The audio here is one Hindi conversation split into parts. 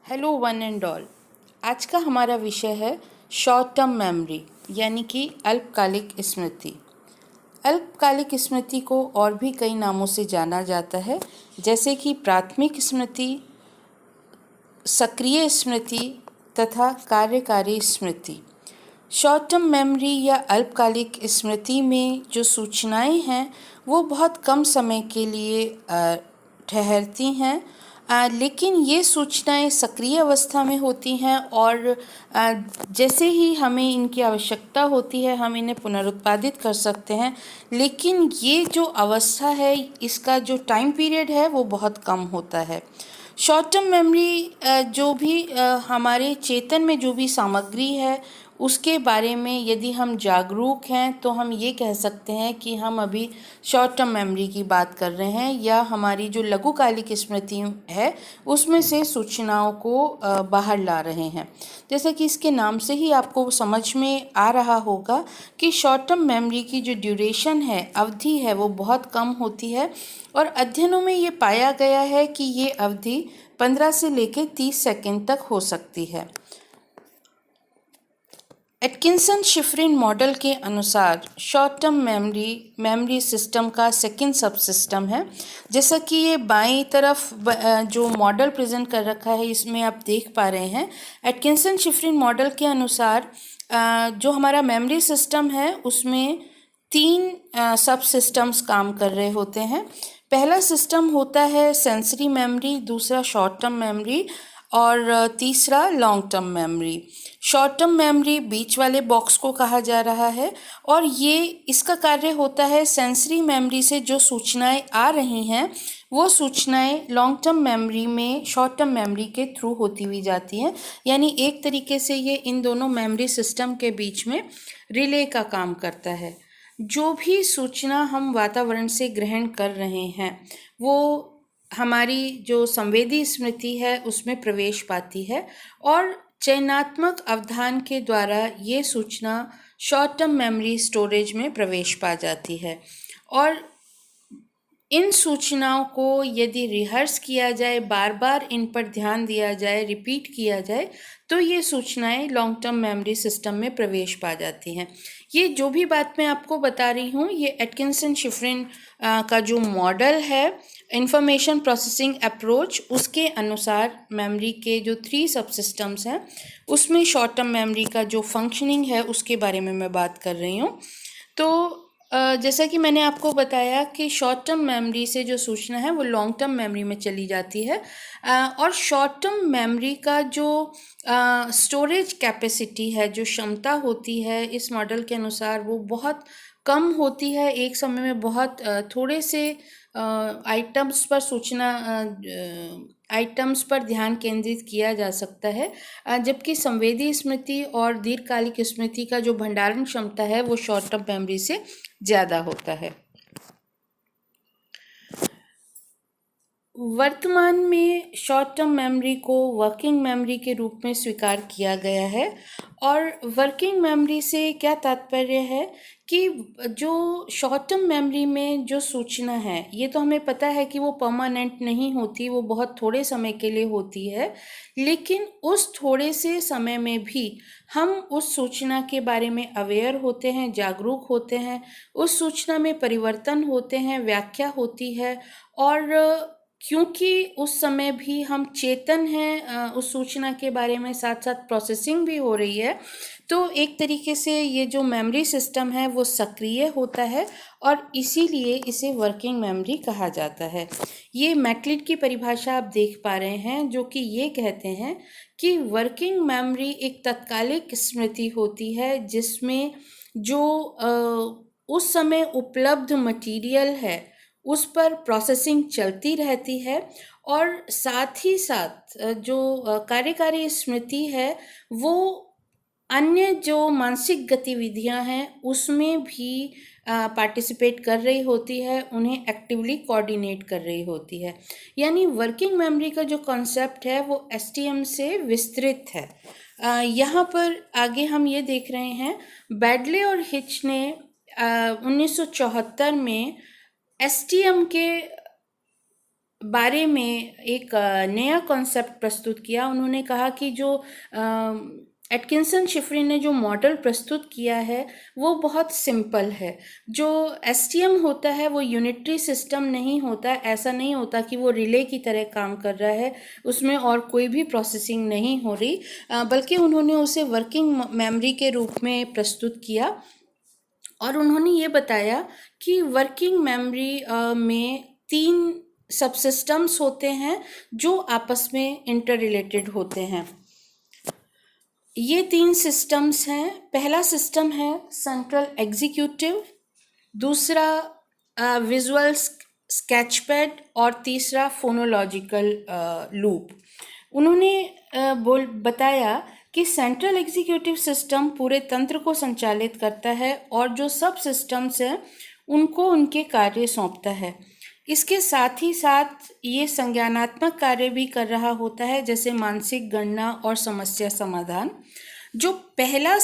Hello one and all. आज का हमारा विषय है शॉर्ट टर्म मेमोरी यानी कि अल्पकालिक स्मृति। अल्पकालिक स्मृति को और भी कई नामों से जाना जाता है, जैसे कि प्राथमिक स्मृति, सक्रिय स्मृति तथा कार्यकारी स्मृति। शॉर्ट टर्म मेमोरी या अल्पकालिक स्मृति में जो सूचनाएं हैं वो बहुत कम समय के लिए ठहरती हैं, लेकिन ये सूचनाएं सक्रिय अवस्था में होती हैं और जैसे ही हमें इनकी आवश्यकता होती है हम इन्हें पुनरुत्पादित कर सकते हैं। लेकिन ये जो अवस्था है, इसका जो टाइम पीरियड है वो बहुत कम होता है। शॉर्ट टर्म मेमोरी जो भी हमारे चेतन में जो भी सामग्री है उसके बारे में यदि हम जागरूक हैं तो हम ये कह सकते हैं कि हम अभी शॉर्ट टर्म मेमोरी की बात कर रहे हैं, या हमारी जो लघुकालिक स्मृति है उसमें से सूचनाओं को बाहर ला रहे हैं। जैसे कि इसके नाम से ही आपको समझ में आ रहा होगा कि शॉर्ट टर्म मेमोरी की जो ड्यूरेशन है, अवधि है, वो बहुत कम होती है और अध्ययनों में ये पाया गया है कि ये अवधि 15 से लेकर 30 सेकंड तक हो सकती है। एटकिंसन शिफरिन मॉडल के अनुसार शॉर्ट टर्म मेमोरी सिस्टम का सेकंड सब सिस्टम है। जैसा कि ये बाईं तरफ जो मॉडल प्रेजेंट कर रखा है इसमें आप देख पा रहे हैं। एटकिंसन शिफरिन मॉडल के अनुसार जो हमारा मेमोरी सिस्टम है उसमें 3 सब सिस्टम्स काम कर रहे होते हैं। पहला सिस्टम होता है सेंसरी मेमोरी, दूसरा शॉर्ट टर्म मेमोरी और तीसरा long term memory. Short term memory बीच वाले बॉक्स को कहा जा रहा है और ये इसका कार्य होता है सेंसरी मेमोरी से जो सूचनाएं आ रही हैं वो सूचनाएं लॉन्ग टर्म मेमोरी में शॉर्ट टर्म मेमोरी के थ्रू होती हुई जाती हैं। यानी एक तरीके से ये इन दोनों मेमोरी सिस्टम के बीच में रिले का काम करता है। जो भी सूचना हम वातावरण से ग्रहण कर रहे हैं वो हमारी जो संवेदी स्मृति है उसमें प्रवेश पाती है और चयनात्मक अवधान के द्वारा ये सूचना शॉर्ट टर्म मेमोरी स्टोरेज में प्रवेश पा जाती है। और इन सूचनाओं को यदि रिहर्स किया जाए, बार बार इन पर ध्यान दिया जाए, रिपीट किया जाए, तो ये सूचनाएं लॉन्ग टर्म मेमोरी सिस्टम में प्रवेश पा जाती हैं। ये जो भी बात मैं आपको बता रही हूँ ये एटकिंसन शिफरिन का जो मॉडल है इंफॉर्मेशन प्रोसेसिंग अप्रोच, उसके अनुसार मेमोरी के जो 3 सब सिस्टम्स हैं उसमें शॉर्ट टर्म मेमोरी का जो फंक्शनिंग है उसके बारे में मैं बात कर रही हूँ। तो जैसा कि मैंने आपको बताया कि शॉर्ट टर्म मेमोरी से जो सूचना है वो लॉन्ग टर्म मेमोरी में चली जाती है और शॉर्ट टर्म मेमोरी का जो स्टोरेज कैपेसिटी है, जो क्षमता होती है, इस मॉडल के अनुसार वो बहुत कम होती है। एक समय में बहुत थोड़े से आइटम्स पर ध्यान केंद्रित किया जा सकता है, जबकि संवेदी स्मृति और दीर्घकालिक स्मृति का जो भंडारण क्षमता है वो शॉर्ट टर्म मेमोरी से ज़्यादा होता है। वर्तमान में शॉर्ट टर्म मेमोरी को वर्किंग मेमोरी के रूप में स्वीकार किया गया है और वर्किंग मेमोरी से क्या तात्पर्य है कि जो शॉर्ट टर्म मेमोरी में जो सूचना है ये तो हमें पता है कि वो परमानेंट नहीं होती, वो बहुत थोड़े समय के लिए होती है, लेकिन उस थोड़े से समय में भी हम उस सूचना के बारे में अवेयर होते हैं, जागरूक होते हैं, उस सूचना में परिवर्तन होते हैं, व्याख्या होती है और क्योंकि उस समय भी हम चेतन हैं उस सूचना के बारे में, साथ साथ प्रोसेसिंग भी हो रही है, तो एक तरीके से ये जो मेमोरी सिस्टम है वो सक्रिय होता है और इसीलिए इसे वर्किंग मेमोरी कहा जाता है। ये मैकलिड की परिभाषा आप देख पा रहे हैं जो कि ये कहते हैं कि वर्किंग मेमोरी एक तत्कालिक स्मृति होती है जिसमें जो उस समय उपलब्ध मटेरियल है उस पर प्रोसेसिंग चलती रहती है और साथ ही साथ जो कार्यकारी स्मृति है वो अन्य जो मानसिक गतिविधियां हैं उसमें भी पार्टिसिपेट कर रही होती है, उन्हें एक्टिवली कोऑर्डिनेट कर रही होती है। यानी वर्किंग मेमोरी का जो कॉन्सेप्ट है वो एसटीएम से विस्तृत है। यहाँ पर आगे हम ये देख रहे हैं, बैडले और हिच ने 1974 में एसटीएम के बारे में एक नया कॉन्सेप्ट प्रस्तुत किया। उन्होंने कहा कि जो एटकिंसन शिफरिन ने जो मॉडल प्रस्तुत किया है वो बहुत सिंपल है। जो एसटीएम होता है वो यूनिटरी सिस्टम नहीं होता, ऐसा नहीं होता कि वो रिले की तरह काम कर रहा है, उसमें और कोई भी प्रोसेसिंग नहीं हो रही, बल्कि उन्होंने उसे वर्किंग मेमोरी के रूप में प्रस्तुत किया। और उन्होंने ये बताया कि वर्किंग मेमोरी में 3 सबसिस्टम्स होते हैं जो आपस में इंटर रिलेटेड होते हैं। ये 3 सिस्टम्स हैं। पहला सिस्टम है सेंट्रल एग्जीक्यूटिव, दूसरा विजुअल स्केचपैड और तीसरा फोनोलॉजिकल लूप। उन्होंने बताया कि सेंट्रल एग्जीक्यूटिव सिस्टम पूरे तंत्र को संचालित करता है और जो सब सिस्टम्स हैं उनको उनके कार्य सौंपता है। इसके साथ ही साथ ये संज्ञानात्मक कार्य भी कर रहा होता है, जैसे मानसिक गणना और समस्या समाधान। जो पहला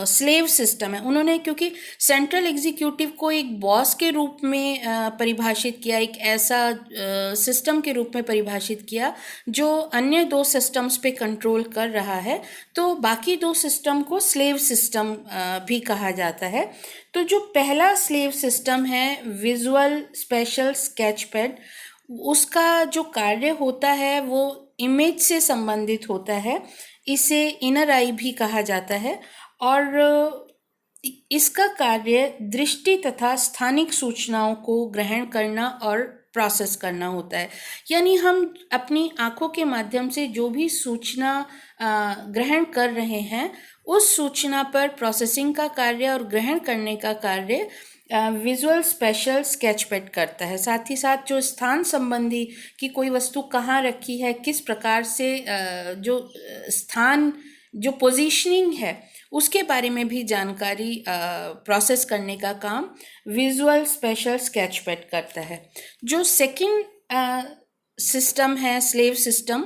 स्लेव सिस्टम है, उन्होंने क्योंकि सेंट्रल एग्जीक्यूटिव को एक बॉस के रूप में परिभाषित किया, एक ऐसा सिस्टम के रूप में परिभाषित किया जो अन्य 2 सिस्टम्स पे कंट्रोल कर रहा है, तो बाकी 2 सिस्टम को स्लेव सिस्टम भी कहा जाता है। तो जो पहला स्लेव सिस्टम है विजुअल स्पेशल स्केचपैड, उसका जो कार्य होता है वो इमेज से संबंधित होता है। इसे इनर आई भी कहा जाता है और इसका कार्य दृष्टि तथा स्थानिक सूचनाओं को ग्रहण करना और प्रोसेस करना होता है। यानी हम अपनी आंखों के माध्यम से जो भी सूचना ग्रहण कर रहे हैं, उस सूचना पर प्रोसेसिंग का कार्य और ग्रहण करने का कार्य विजुअल स्पेशल स्केचपैड करता है। साथ ही साथ जो स्थान संबंधी कि कोई वस्तु कहाँ रखी है, किस प्रकार से जो स्थान जो पोजीशनिंग है उसके बारे में भी जानकारी प्रोसेस करने का काम विजुअल स्पेशल स्केचपैड करता है। जो सेकंड सिस्टम है स्लेव सिस्टम,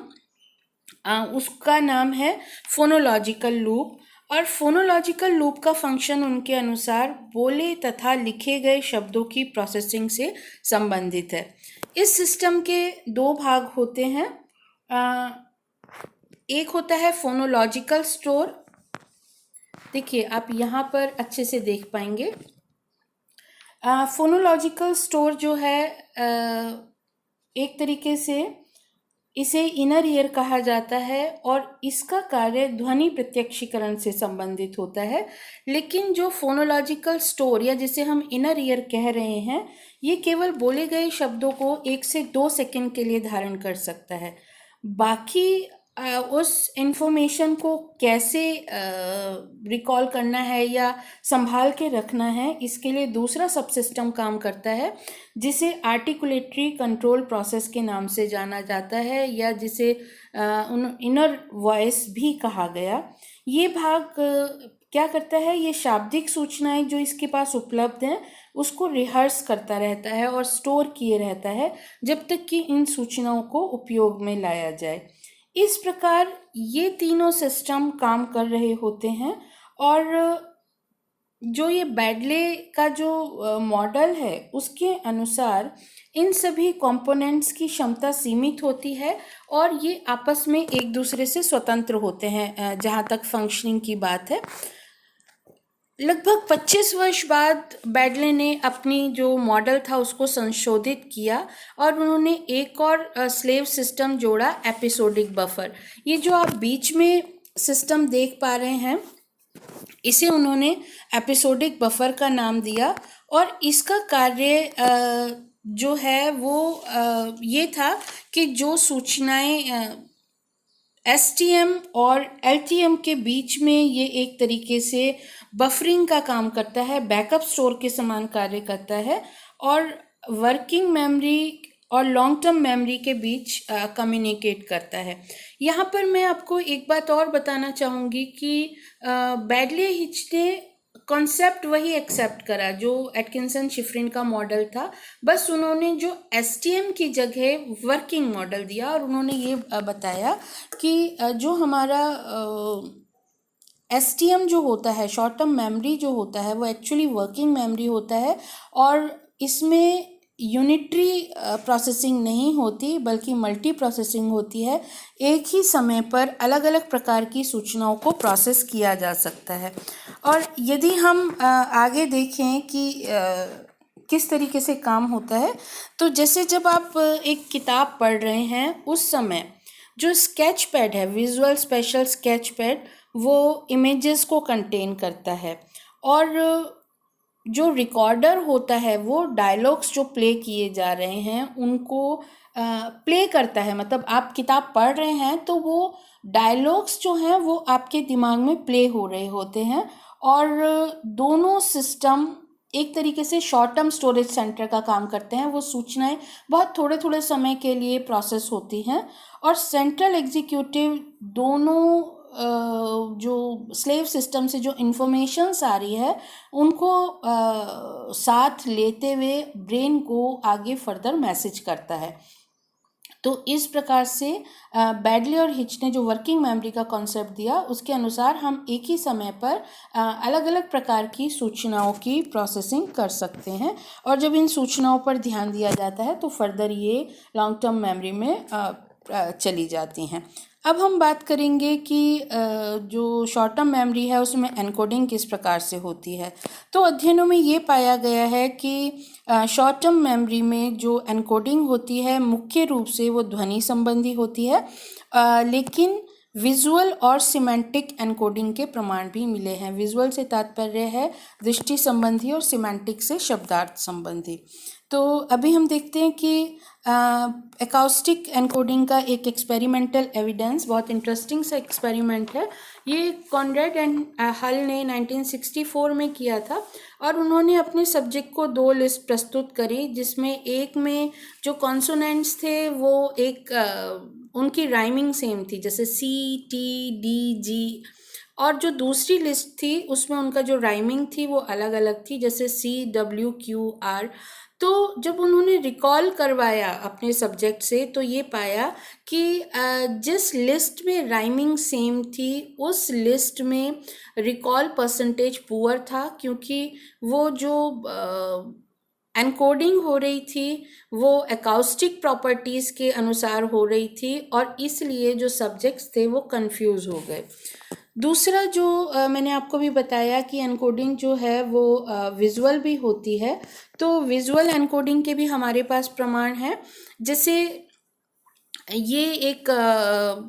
उसका नाम है फोनोलॉजिकल लूप। और फोनोलॉजिकल लूप का फंक्शन उनके अनुसार बोले तथा लिखे गए शब्दों की प्रोसेसिंग से संबंधित है। इस सिस्टम के 2 भाग होते हैं। एक होता है फोनोलॉजिकल स्टोर। देखिए आप यहाँ पर अच्छे से देख पाएंगे। फोनोलॉजिकल स्टोर जो है एक तरीके से इसे इनर ईयर कहा जाता है और इसका कार्य ध्वनि प्रत्यक्षीकरण से संबंधित होता है। लेकिन जो फोनोलॉजिकल स्टोर या जिसे हम इनर ईयर कह रहे हैं, ये केवल बोले गए शब्दों को 1 से 2 सेकंड के लिए धारण कर सकता है। बाकी उस इंफॉर्मेशन को कैसे रिकॉल करना है या संभाल के रखना है, इसके लिए दूसरा सब सिस्टम काम करता है जिसे आर्टिकुलेटरी कंट्रोल प्रोसेस के नाम से जाना जाता है या जिसे इनर वॉइस भी कहा गया। ये भाग क्या करता है, ये शाब्दिक सूचनाएं जो इसके पास उपलब्ध हैं उसको रिहर्स करता रहता है और स्टोर किए रहता है जब तक कि इन सूचनाओं को उपयोग में लाया जाए। इस प्रकार ये तीनों सिस्टम काम कर रहे होते हैं। और जो ये बैडले का जो मॉडल है उसके अनुसार इन सभी कंपोनेंट्स की क्षमता सीमित होती है और ये आपस में एक दूसरे से स्वतंत्र होते हैं जहाँ तक फंक्शनिंग की बात है। लगभग 25 वर्ष बाद बैडले ने अपनी जो मॉडल था उसको संशोधित किया और उन्होंने एक और स्लेव सिस्टम जोड़ा, एपिसोडिक बफर। ये जो आप बीच में सिस्टम देख पा रहे हैं इसे उन्होंने एपिसोडिक बफर का नाम दिया और इसका कार्य जो है वो ये था कि जो सूचनाएं एसटीएम और एलटीएम के बीच में ये एक तरीके से बफरिंग का काम करता है, बैकअप स्टोर के समान कार्य करता है और वर्किंग मेमोरी और लॉन्ग टर्म मेमोरी के बीच कम्युनिकेट करता है। यहाँ पर मैं आपको एक बात और बताना चाहूँगी कि बैडले हिच ने कॉन्सेप्ट वही एक्सेप्ट करा जो एटकिंसन शिफरिन का मॉडल था, बस उन्होंने जो एसटीएम की जगह वर्किंग मॉडल दिया और उन्होंने ये बताया कि जो हमारा एसटीएम जो होता है, शॉर्ट टर्म मेमोरी जो होता है, वो एक्चुअली वर्किंग मेमोरी होता है और इसमें यूनिटरी प्रोसेसिंग नहीं होती बल्कि मल्टी प्रोसेसिंग होती है। एक ही समय पर अलग अलग प्रकार की सूचनाओं को प्रोसेस किया जा सकता है। और यदि हम आगे देखें कि किस तरीके से काम होता है, तो जैसे जब आप एक किताब पढ़ रहे हैं उस समय जो स्केच पैड है, विजुअल स्पेशल स्केच पैड, वो इमेजेस को कंटेन करता है। और जो रिकॉर्डर होता है वो डायलॉग्स जो प्ले किए जा रहे हैं उनको प्ले करता है। मतलब आप किताब पढ़ रहे हैं तो वो डायलॉग्स जो हैं वो आपके दिमाग में प्ले हो रहे होते हैं। और दोनों सिस्टम एक तरीके से शॉर्ट टर्म स्टोरेज सेंटर का काम करते हैं। वो सूचनाएं बहुत थोड़े थोड़े समय के लिए प्रोसेस होती हैं। और सेंट्रल एग्जीक्यूटिव दोनों जो स्लेव सिस्टम से जो इन्फॉर्मेशंस आ रही है उनको साथ लेते हुए ब्रेन को आगे फर्दर मैसेज करता है। तो इस प्रकार से बैडली और हिच ने जो वर्किंग मेमोरी का कॉन्सेप्ट दिया उसके अनुसार हम एक ही समय पर अलग अलग प्रकार की सूचनाओं की प्रोसेसिंग कर सकते हैं। और जब इन सूचनाओं पर ध्यान दिया जाता है तो फर्दर ये लॉन्ग टर्म मेमोरी में चली जाती हैं। अब हम बात करेंगे कि जो शॉर्ट टर्म मेमोरी है उसमें एनकोडिंग किस प्रकार से होती है। तो अध्ययनों में ये पाया गया है कि शॉर्ट टर्म मेमोरी में जो एनकोडिंग होती है मुख्य रूप से वो ध्वनि संबंधी होती है, लेकिन विजुअल और सिमेंटिक एनकोडिंग के प्रमाण भी मिले हैं। विजुअल से तात्पर्य है दृष्टि संबंधी और सिमेंटिक से शब्दार्थ संबंधी। तो अभी हम देखते हैं कि एकॉस्टिक एनकोडिंग का एक एक्सपेरिमेंटल एविडेंस, बहुत इंटरेस्टिंग सा एक्सपेरिमेंट है। ये कॉनरेड एंड हल ने 1964 में किया था। और उन्होंने अपने सब्जेक्ट को 2 लिस्ट प्रस्तुत करी जिसमें एक में जो कॉन्सोनेंट्स थे वो एक उनकी राइमिंग सेम थी, जैसे सी टी डी जी। और जो दूसरी लिस्ट थी उसमें उनका जो राइमिंग थी वो अलग अलग थी, जैसे सी डब्ल्यू क्यू आर। तो जब उन्होंने रिकॉल करवाया अपने सब्जेक्ट से तो ये पाया कि जिस लिस्ट में राइमिंग सेम थी उस लिस्ट में रिकॉल परसेंटेज पुअर था, क्योंकि वो जो एनकोडिंग हो रही थी वो एकॉस्टिक प्रॉपर्टीज़ के अनुसार हो रही थी और इसलिए जो सब्जेक्ट्स थे वो कंफ्यूज हो गए। दूसरा जो मैंने आपको भी बताया कि एनकोडिंग जो है वो विजुअल भी होती है। तो विजुअल एनकोडिंग के भी हमारे पास प्रमाण हैं। जैसे ये एक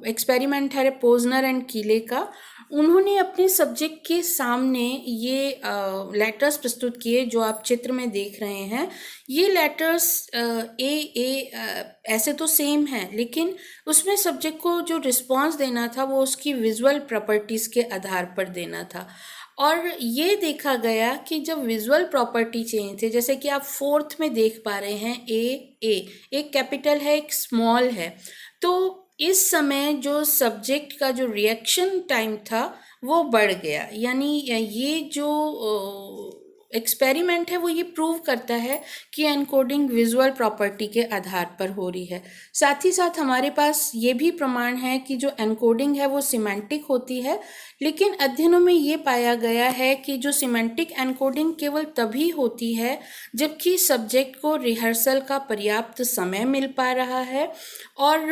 एक्सपेरिमेंट है पोजनर एंड कीले का। उन्होंने अपने सब्जेक्ट के सामने ये लेटर्स प्रस्तुत किए जो आप चित्र में देख रहे हैं। ये लेटर्स ऐसे तो सेम हैं, लेकिन उसमें सब्जेक्ट को जो रिस्पांस देना था वो उसकी विजुअल प्रॉपर्टीज़ के आधार पर देना था। और ये देखा गया कि जब विजुअल प्रॉपर्टी चेंज थे, जैसे कि आप 4th में देख पा रहे हैं एक कैपिटल है एक स्मॉल है, तो इस समय जो सब्जेक्ट का जो रिएक्शन टाइम था वो बढ़ गया। यानी ये जो एक्सपेरिमेंट है वो ये प्रूव करता है कि एनकोडिंग विजुअल प्रॉपर्टी के आधार पर हो रही है। साथ ही साथ हमारे पास ये भी प्रमाण है कि जो एनकोडिंग है वो सिमेंटिक होती है, लेकिन अध्ययनों में ये पाया गया है कि जो सिमेंटिक एनकोडिंग केवल तभी होती है जबकि सब्जेक्ट को रिहर्सल का पर्याप्त समय मिल पा रहा है। और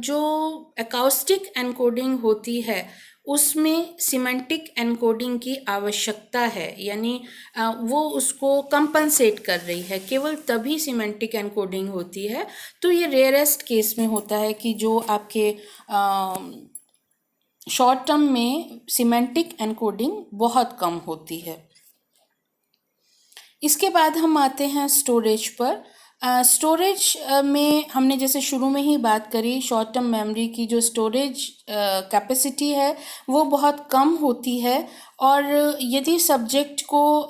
जो एकॉस्टिक एनकोडिंग होती है उसमें सिमेंटिक एनकोडिंग की आवश्यकता है, यानी वो उसको कंपनसेट कर रही है, केवल तभी सिमेंटिक एनकोडिंग होती है। तो ये रेयरेस्ट केस में होता है कि जो आपके शॉर्ट टर्म में सिमेंटिक एनकोडिंग बहुत कम होती है। इसके बाद हम आते हैं स्टोरेज पर। स्टोरेज में हमने जैसे शुरू में ही बात करी, शॉर्ट टर्म मेमोरी की जो स्टोरेज कैपेसिटी है वो बहुत कम होती है। और यदि सब्जेक्ट को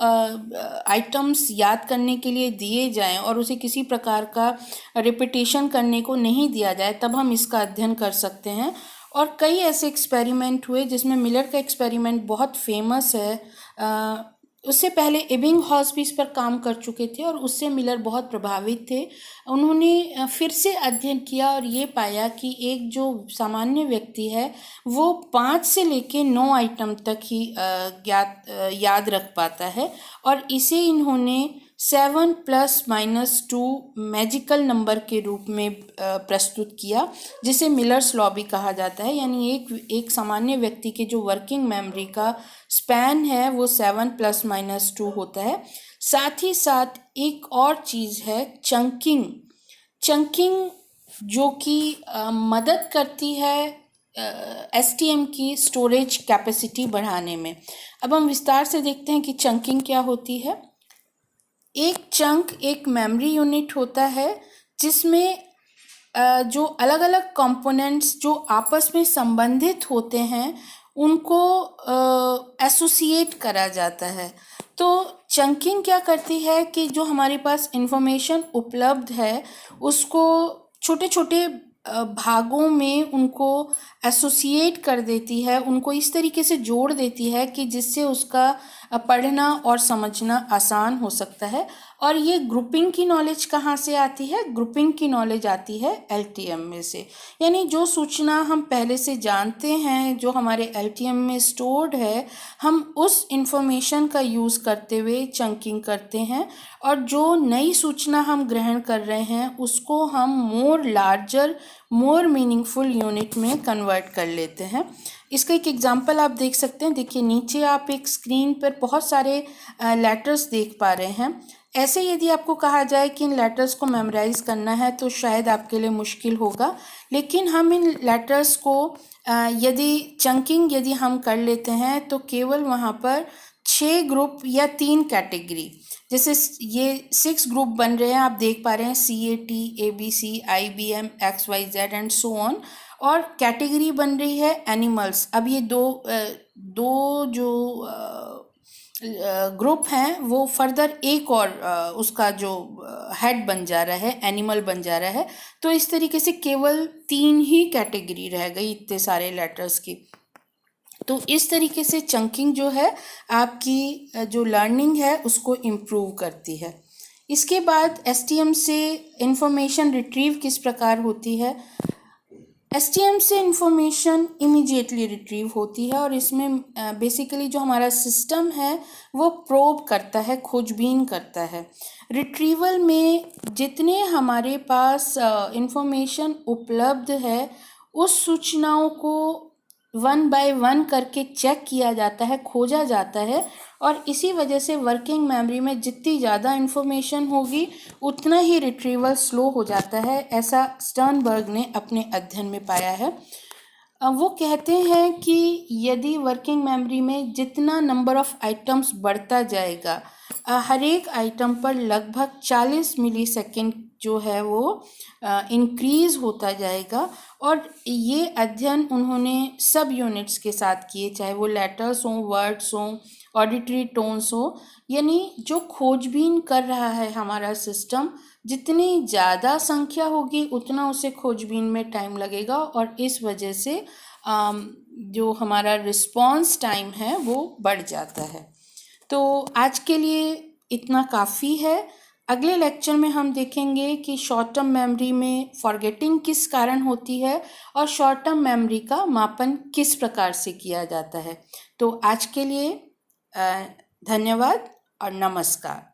आइटम्स याद करने के लिए दिए जाएं और उसे किसी प्रकार का रिपीटेशन करने को नहीं दिया जाए तब हम इसका अध्ययन कर सकते हैं। और कई ऐसे एक्सपेरिमेंट हुए जिसमें मिलर का एक्सपेरिमेंट बहुत फेमस है। उससे पहले एबिंगहॉस भी इस पर काम कर चुके थे और उससे मिलर बहुत प्रभावित थे। उन्होंने फिर से अध्ययन किया और ये पाया कि एक जो सामान्य व्यक्ति है वो 5 से लेके 9 आइटम तक ही याद रख पाता है। और इसे इन्होंने 7 ± 2 मैजिकल नंबर के रूप में प्रस्तुत किया, जिसे मिलर्स लॉ भी कहा जाता है। यानी एक सामान्य व्यक्ति के जो वर्किंग मेमोरी का स्पैन है वो 7 ± 2 होता है। साथ ही साथ एक और चीज़ है चंकिंग जो कि मदद करती है STM की स्टोरेज कैपेसिटी बढ़ाने में। अब हम विस्तार से देखते हैं कि चंकिंग क्या होती है। एक चंक एक मेमोरी यूनिट होता है जिसमें जो अलग अलग कंपोनेंट्स जो आपस में संबंधित होते हैं उनको एसोसिएट करा जाता है। तो चंकिंग क्या करती है कि जो हमारे पास इंफॉर्मेशन उपलब्ध है उसको छोटे छोटे भागों में उनको एसोसिएट कर देती है, उनको इस तरीके से जोड़ देती है कि जिससे उसका पढ़ना और समझना आसान हो सकता है। और ये ग्रुपिंग की नॉलेज कहाँ से आती है? ग्रुपिंग की नॉलेज आती है LTM में से। यानी जो सूचना हम पहले से जानते हैं, जो हमारे LTM में स्टोर्ड है, हम उस इंफॉर्मेशन का यूज़ करते हुए चंकिंग करते हैं, और जो नई सूचना हम ग्रहण कर रहे हैं उसको हम मोर लार्जर मोर मीनिंगफुल यूनिट में कन्वर्ट कर लेते हैं। इसका एक एग्जांपल आप देख सकते हैं। देखिए नीचे आप एक स्क्रीन पर बहुत सारे लेटर्स देख पा रहे हैं। ऐसे यदि आपको कहा जाए कि इन लेटर्स को मेमोराइज करना है तो शायद आपके लिए मुश्किल होगा, लेकिन हम इन लेटर्स को यदि हम कर लेते हैं तो केवल वहाँ पर 6 ग्रुप या 3 कैटेगरी, जैसे ये 6 ग्रुप बन रहे हैं, आप देख पा रहे हैं CAT, ABC, IBM, XYZ and so on, और कैटेगरी बन रही है एनिमल्स। अब ये दो जो ग्रुप हैं वो फर्दर एक और उसका जो हेड बन जा रहा है, एनिमल बन जा रहा है। तो इस तरीके से केवल 3 ही कैटेगरी रह गई इतने सारे लेटर्स की। तो इस तरीके से चंकिंग जो है आपकी जो लर्निंग है उसको इम्प्रूव करती है। इसके बाद STM से इंफॉर्मेशन रिट्रीव किस प्रकार होती है? STM से इंफॉर्मेशन इमीडिएटली रिट्रीव होती है, और इसमें बेसिकली जो हमारा सिस्टम है वो प्रोब करता है, खोजबीन करता है। रिट्रीवल में जितने हमारे पास इंफॉर्मेशन उपलब्ध है उस सूचनाओं को 1 बाय 1 करके चेक किया जाता है, खोजा जाता है, और इसी वजह से वर्किंग मेमोरी में जितनी ज़्यादा इन्फॉर्मेशन होगी उतना ही रिट्रीवल स्लो हो जाता है। ऐसा स्टर्नबर्ग ने अपने अध्ययन में पाया है। वो कहते हैं कि यदि वर्किंग मेमोरी में जितना नंबर ऑफ आइटम्स बढ़ता जाएगा, हर एक आइटम पर लगभग 40 मिलीसेकंड जो है वो इंक्रीज़ होता जाएगा। और ये अध्ययन उन्होंने सब यूनिट्स के साथ किए, चाहे वो लेटर्स हों, वर्ड्स हों, ऑडिटरी टोन्स हो। यानी जो खोजबीन कर रहा है हमारा सिस्टम, जितनी ज़्यादा संख्या होगी उतना उसे खोजबीन में टाइम लगेगा, और इस वजह से जो हमारा रिस्पॉन्स टाइम है वो बढ़ जाता है। तो आज के लिए इतना काफ़ी है। अगले लेक्चर में हम देखेंगे कि शॉर्ट टर्म मेमोरी में फॉरगेटिंग किस कारण होती है और शॉर्ट टर्म मेमोरी का मापन किस प्रकार से किया जाता है। तो आज के लिए धन्यवाद और नमस्कार।